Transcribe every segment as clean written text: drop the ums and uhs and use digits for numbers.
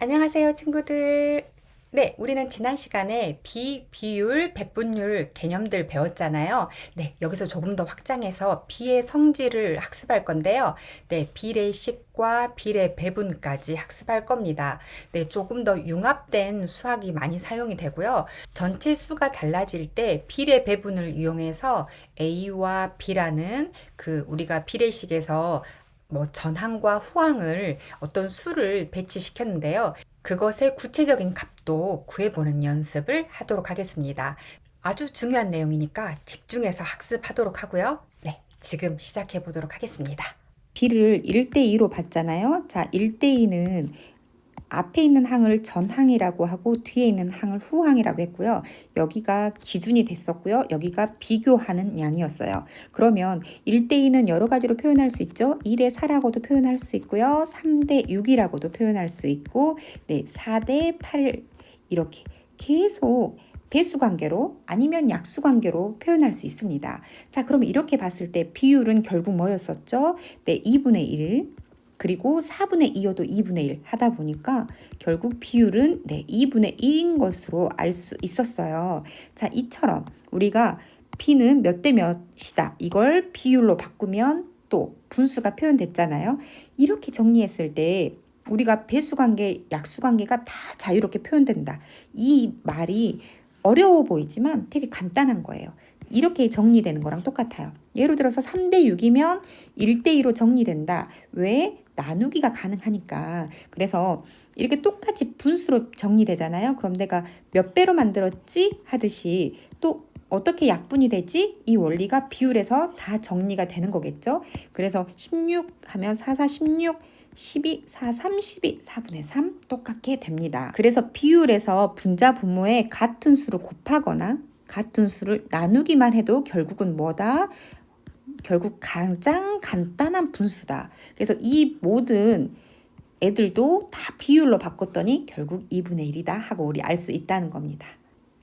안녕하세요, 친구들. 네, 우리는 지난 시간에 비율, 백분율 개념들 배웠잖아요. 네, 여기서 조금 더 확장해서 비의 성질을 학습할 건데요. 네, 비례식과 비례 배분까지 학습할 겁니다. 네, 조금 더 융합된 수학이 많이 사용이 되고요. 전체 수가 달라질 때 비례 배분을 이용해서 A와 B라는 우리가 비례식에서 전항과 후항을 어떤 수를 배치시켰는데요. 그것의 구체적인 값도 구해보는 연습을 하도록 하겠습니다. 아주 중요한 내용이니까 집중해서 학습하도록 하고요. 네, 지금 시작해 보도록 하겠습니다. B를 1대2로 봤잖아요. 자, 1대2는 앞에 있는 항을 전항이라고 하고 뒤에 있는 항을 후항이라고 했고요. 여기가 기준이 됐었고요. 여기가 비교하는 양이었어요. 그러면 1대2는 여러 가지로 표현할 수 있죠. 1대4라고도 표현할 수 있고요. 3대6이라고도 표현할 수 있고 4대8 이렇게 계속 배수관계로 아니면 약수관계로 표현할 수 있습니다. 자, 그럼 이렇게 봤을 때 비율은 결국 뭐였었죠? 2분의 1 그리고 4분의 2여도 2분의 1 하다 보니까 결국 비율은 2분의 1인 것으로 알 수 있었어요. 자, 이처럼 우리가 B는 몇 대 몇이다. 이걸 비율로 바꾸면 또 분수가 표현됐잖아요. 이렇게 정리했을 때 우리가 배수관계, 약수관계가 다 자유롭게 표현된다. 이 말이 어려워 보이지만 되게 간단한 거예요. 이렇게 정리되는 거랑 똑같아요. 예를 들어서 3대6이면 1대2로 정리된다. 왜? 나누기가 가능하니까. 그래서 이렇게 똑같이 분수로 정리되잖아요. 그럼 내가 몇 배로 만들었지? 하듯이 또 어떻게 약분이 되지? 이 원리가 비율에서 다 정리가 되는 거겠죠. 그래서 16 하면 4, 4, 16 12, 4, 3, 12, 4분의 3 똑같게 됩니다. 그래서 비율에서 분자 분모에 같은 수를 곱하거나 같은 수를 나누기만 해도 결국은 뭐다? 결국 가장 간단한 분수다. 그래서 이 모든 애들도 다 비율로 바꿨더니 결국 2분의 1이다 하고 우리 알 수 있다는 겁니다.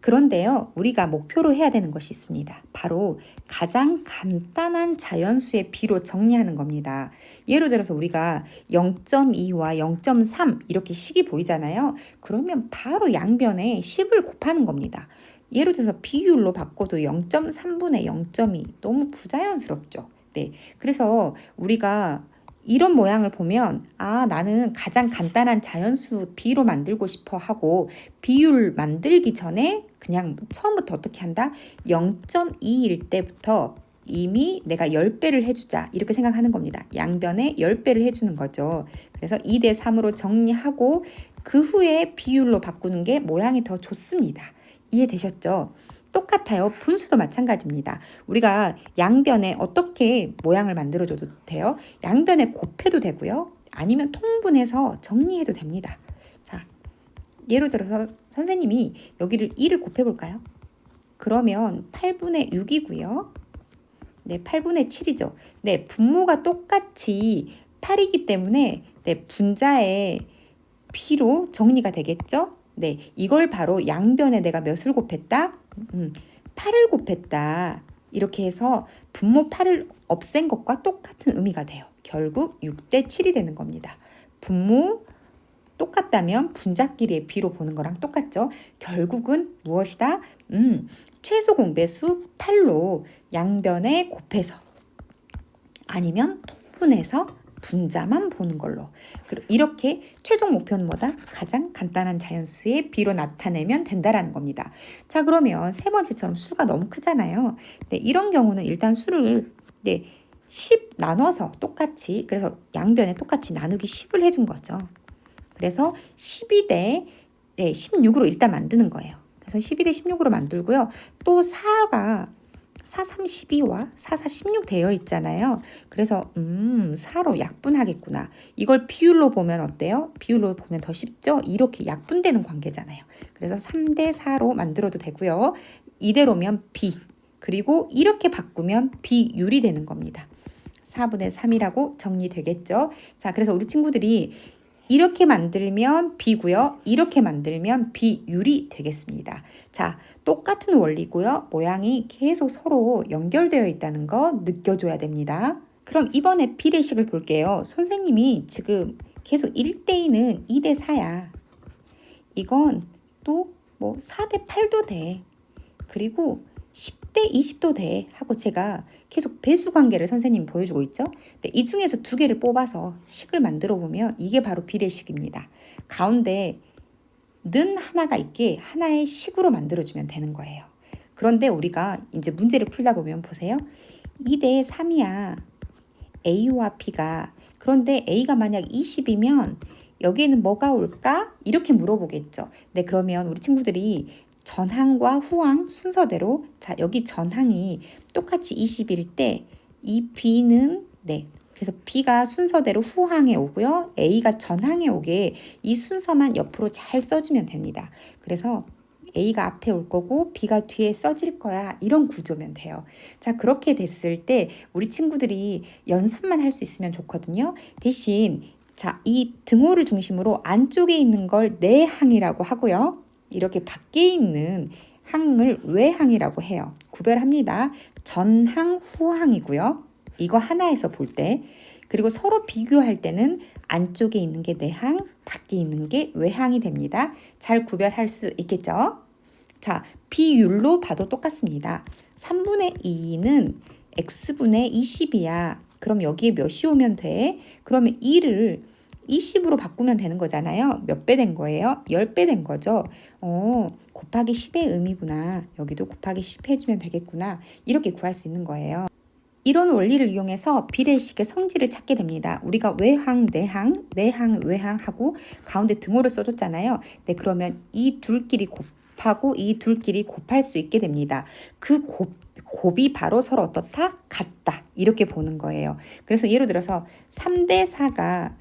그런데요, 우리가 목표로 해야 되는 것이 있습니다. 바로 가장 간단한 자연수의 비로 정리하는 겁니다. 예를 들어서 우리가 0.2와 0.3 이렇게 식이 보이잖아요. 그러면 바로 양변에 10을 곱하는 겁니다. 예를 들어서 비율로 바꿔도 0.3분의 0.2 너무 부자연스럽죠. 네, 그래서 우리가 이런 모양을 보면 나는 가장 간단한 자연수 B로 만들고 싶어 하고 비율 만들기 전에 그냥 처음부터 어떻게 한다? 0.2일 때부터 이미 내가 10배를 해주자 이렇게 생각하는 겁니다. 양변에 10배를 해주는 거죠. 그래서 2대 3으로 정리하고 그 후에 비율로 바꾸는 게 모양이 더 좋습니다. 이해되셨죠? 똑같아요. 분수도 마찬가지입니다. 우리가 양변에 어떻게 모양을 만들어줘도 돼요. 양변에 곱해도 되고요. 아니면 통분해서 정리해도 됩니다. 자, 예를 들어서 선생님이 여기를 2를 곱해볼까요? 그러면 8분의 6이고요. 네, 8분의 7이죠. 네, 분모가 똑같이 8이기 때문에 분자의 P로 정리가 되겠죠? 네, 이걸 바로 양변에 내가 몇을 곱했다? 8을 곱했다. 이렇게 해서 분모 8을 없앤 것과 똑같은 의미가 돼요. 결국 6대 7이 되는 겁니다. 분모 똑같다면 분자끼리의 비로 보는 거랑 똑같죠. 결국은 무엇이다? 최소 공배수 8로 양변에 곱해서 아니면 통분해서 분자만 보는 걸로. 이렇게 최종 목표는 뭐다? 가장 간단한 자연수의 비로 나타내면 된다라는 겁니다. 자, 그러면 세 번째처럼 수가 너무 크잖아요. 네, 이런 경우는 일단 수를 10 나눠서 똑같이, 그래서 양변에 똑같이 나누기 10을 해준 거죠. 그래서 12대 16으로 일단 만드는 거예요. 그래서 12대 16으로 만들고요. 또 4가 4, 3, 12와 4, 4, 16 되어 있잖아요. 그래서 4로 약분하겠구나. 이걸 비율로 보면 어때요? 비율로 보면 더 쉽죠? 이렇게 약분되는 관계잖아요. 그래서 3대 4로 만들어도 되고요. 이대로면 B. 그리고 이렇게 바꾸면 비율이 되는 겁니다. 4분의 3이라고 정리되겠죠? 자, 그래서 우리 친구들이 이렇게 만들면 B고요. 이렇게 만들면 비율이 되겠습니다. 자, 똑같은 원리고요. 모양이 계속 서로 연결되어 있다는 거 느껴줘야 됩니다. 그럼 이번에 비례식을 볼게요. 선생님이 지금 계속 1대2는 2대 4야. 이건 또 뭐 4대 8도 돼. 그리고 10대 20도 돼 하고 제가 계속 배수 관계를 선생님이 보여주고 있죠. 근데 이 중에서 두 개를 뽑아서 식을 만들어 보면 이게 바로 비례식입니다. 가운데 는 하나가 있게 하나의 식으로 만들어주면 되는 거예요. 그런데 우리가 이제 문제를 풀다 보면 보세요. 2대 3이야. A와 B가. 그런데 A가 만약 20이면 여기에는 뭐가 올까? 이렇게 물어보겠죠. 네, 그러면 우리 친구들이 전항과 후항 순서대로 자, 여기 전항이 똑같이 20일 때 이 B는 네, 그래서 B가 순서대로 후항에 오고요. A가 전항에 오게 이 순서만 옆으로 잘 써주면 됩니다. 그래서 A가 앞에 올 거고 B가 뒤에 써질 거야. 이런 구조면 돼요. 자, 그렇게 됐을 때 우리 친구들이 연습만 할 수 있으면 좋거든요. 대신 자, 이 등호를 중심으로 안쪽에 있는 걸 내항이라고 하고요. 이렇게 밖에 있는 항을 외항이라고 해요. 구별합니다. 전항, 후항이고요. 이거 하나에서 볼 때. 그리고 서로 비교할 때는 안쪽에 있는 게 내항, 밖에 있는 게 외항이 됩니다. 잘 구별할 수 있겠죠? 자, 비율로 봐도 똑같습니다. 3분의 2는 x분의 20이야. 그럼 여기에 몇이 오면 돼? 그러면 2를 20으로 바꾸면 되는 거잖아요. 몇 배 된 거예요? 10배 된 거죠. 곱하기 10의 의미구나. 여기도 곱하기 10 해주면 되겠구나. 이렇게 구할 수 있는 거예요. 이런 원리를 이용해서 비례식의 성질을 찾게 됩니다. 우리가 외항, 내항, 내항, 외항하고 가운데 등호를 써줬잖아요. 네, 그러면 이 둘끼리 곱하고 이 둘끼리 곱할 수 있게 됩니다. 그 곱이 바로 서로 어떻다? 같다. 이렇게 보는 거예요. 그래서 예를 들어서 3대 4가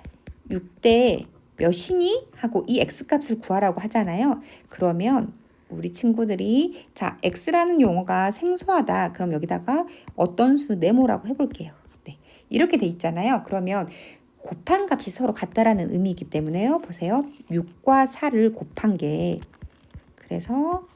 6대 몇이니? 하고 이 x값을 구하라고 하잖아요. 그러면 우리 친구들이 자, x라는 용어가 생소하다. 그럼 여기다가 어떤 수 네모라고 해볼게요. 네, 이렇게 돼 있잖아요. 그러면 곱한 값이 서로 같다라는 의미이기 때문에요. 보세요. 6과 4를 곱한 게 그래서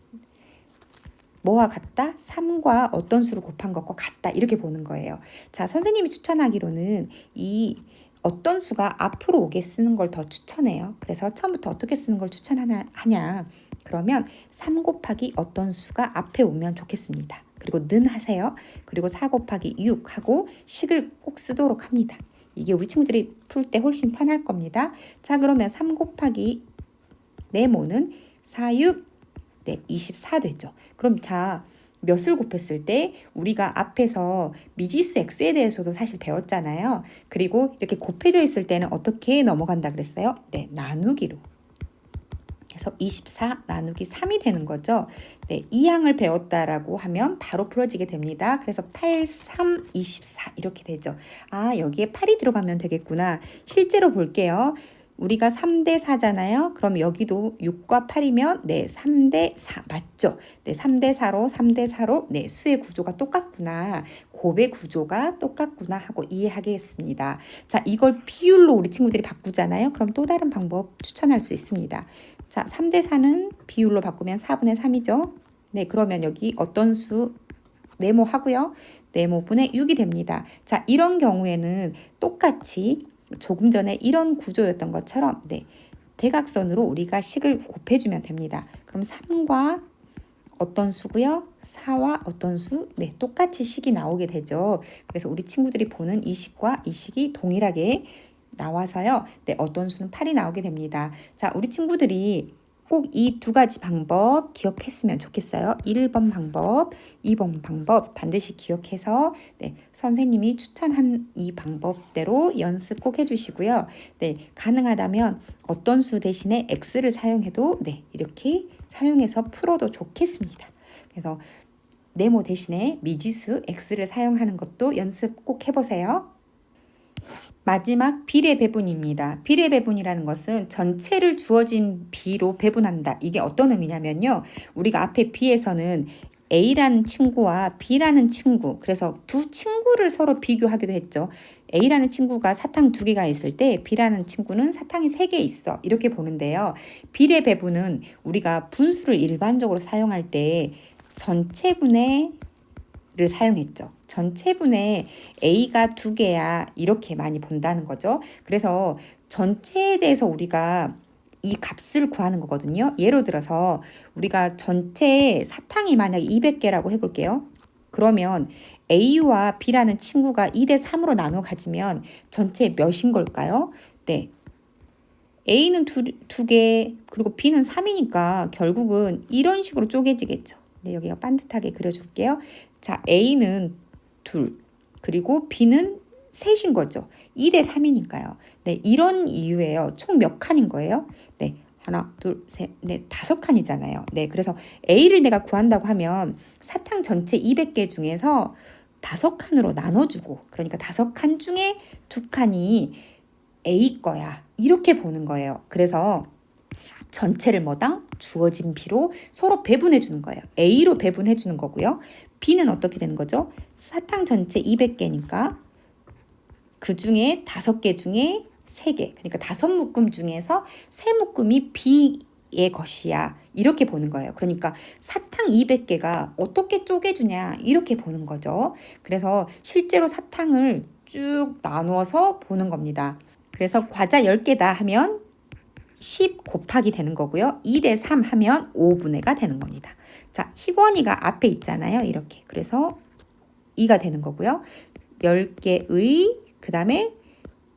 뭐와 같다? 3과 어떤 수를 곱한 것과 같다. 이렇게 보는 거예요. 자, 선생님이 추천하기로는 이 어떤 수가 앞으로 오게 쓰는 걸 더 추천해요. 그래서 처음부터 어떻게 쓰는 걸 추천하냐? 그러면 3 곱하기 어떤 수가 앞에 오면 좋겠습니다. 그리고 는 하세요. 그리고 4 곱하기 6 하고 식을 꼭 쓰도록 합니다. 이게 우리 친구들이 풀 때 훨씬 편할 겁니다. 자, 그러면 3 곱하기 네모는 4, 6, 네, 24 되죠. 그럼 자, 몇을 곱했을 때 우리가 앞에서 미지수 x에 대해서도 사실 배웠잖아요. 그리고 이렇게 곱해져 있을 때는 어떻게 넘어간다 그랬어요? 네, 나누기로. 그래서 24 나누기 3이 되는 거죠. 네, 이 항을 배웠다라고 하면 바로 풀어지게 됩니다. 그래서 8, 3, 24 이렇게 되죠. 아, 여기에 8이 들어가면 되겠구나. 실제로 볼게요. 우리가 3대 4잖아요. 그럼 여기도 6과 8이면 네, 3대 4 맞죠? 네, 3대 4로 3대 4로 네, 수의 구조가 똑같구나. 곱의 구조가 똑같구나 하고 이해하겠습니다. 자, 이걸 비율로 우리 친구들이 바꾸잖아요. 그럼 또 다른 방법 추천할 수 있습니다. 자, 3대 4는 비율로 바꾸면 4분의 3이죠. 네, 그러면 여기 어떤 수 네모하고요. 네모분의 6이 됩니다. 자, 이런 경우에는 똑같이 조금 전에 이런 구조였던 것처럼 네, 대각선으로 우리가 식을 곱해주면 됩니다. 그럼 3과 어떤 수고요? 4와 어떤 수? 네, 똑같이 식이 나오게 되죠. 그래서 우리 친구들이 보는 이 식과 이 식이 동일하게 나와서요. 네, 어떤 수는 8이 나오게 됩니다. 자, 우리 친구들이 꼭 이 두 가지 방법 기억했으면 좋겠어요. 1번 방법, 2번 방법 반드시 기억해서 네, 선생님이 추천한 이 방법대로 연습 꼭 해주시고요. 네, 가능하다면 어떤 수 대신에 x를 사용해도 네, 이렇게 사용해서 풀어도 좋겠습니다. 그래서 네모 대신에 미지수 x를 사용하는 것도 연습 꼭 해보세요. 마지막 비례 배분입니다. 비례 배분이라는 것은 전체를 주어진 B로 배분한다. 이게 어떤 의미냐면요. 우리가 앞에 B에서는 A라는 친구와 B라는 친구, 그래서 두 친구를 서로 비교하기도 했죠. A라는 친구가 사탕 2개가 있을 때 B라는 친구는 사탕이 3개 있어. 이렇게 보는데요. 비례 배분은 우리가 분수를 일반적으로 사용할 때 전체분의 를 사용했죠. 전체분의 A가 2개야 이렇게 많이 본다는 거죠. 그래서 전체에 대해서 우리가 이 값을 구하는 거거든요. 예를 들어서 우리가 전체 사탕이 만약 200개라고 해볼게요. 그러면 A와 B라는 친구가 2대 3으로 나눠 가지면 전체 몇인 걸까요? 네. A는 두 개, 그리고 B는 3이니까 결국은 이런 식으로 쪼개지겠죠. 네, 여기가 반듯하게 그려줄게요. 자, A는 둘, 그리고 B는 셋인 거죠. 2대 3이니까요. 네, 이런 이유예요. 총 몇 칸인 거예요? 네, 하나, 둘, 셋, 넷, 5칸이잖아요. 네, 그래서 A를 내가 구한다고 하면 사탕 전체 200개 중에서 5칸으로 나눠주고, 그러니까 5칸 중에 2칸이 A 거야. 이렇게 보는 거예요. 그래서 전체를 뭐다? 주어진 B로 서로 배분해 주는 거예요. A로 배분해 주는 거고요. B는 어떻게 되는 거죠? 사탕 전체 200개니까 그 중에 5개 중에 3개. 그러니까 5묶음 중에서 3묶음이 B의 것이야. 이렇게 보는 거예요. 그러니까 사탕 200개가 어떻게 쪼개주냐. 이렇게 보는 거죠. 그래서 실제로 사탕을 쭉 나누어서 보는 겁니다. 그래서 과자 10개다 하면 10 곱하기 되는 거고요. 2대 3 하면 5분의가 되는 겁니다. 자, 희권이가 앞에 있잖아요. 이렇게. 그래서 2가 되는 거고요. 10개의 그 다음에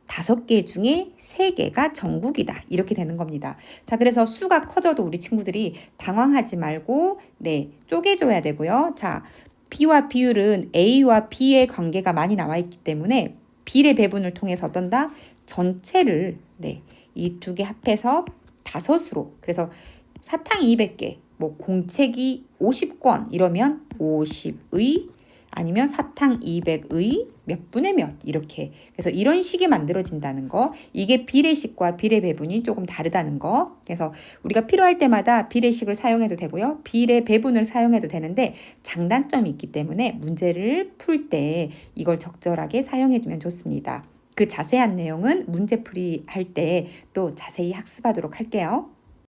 5개 중에 3개가 정국이다. 이렇게 되는 겁니다. 자, 그래서 수가 커져도 우리 친구들이 당황하지 말고 네, 쪼개줘야 되고요. 자, B와 비율은 A와 B의 관계가 많이 나와 있기 때문에 비례 배분을 통해서 어떤다? 전체를 네, 이 두 개 합해서 5으로. 그래서 사탕 200개, 뭐 공책이 50권 이러면 50의 아니면 사탕 200의 몇 분의 몇 이렇게. 그래서 이런 식이 만들어진다는 거. 이게 비례식과 비례 배분이 조금 다르다는 거. 그래서 우리가 필요할 때마다 비례식을 사용해도 되고요. 비례 배분을 사용해도 되는데 장단점이 있기 때문에 문제를 풀 때 이걸 적절하게 사용해 두면 좋습니다. 그 자세한 내용은 문제풀이 할 때 또 자세히 학습하도록 할게요.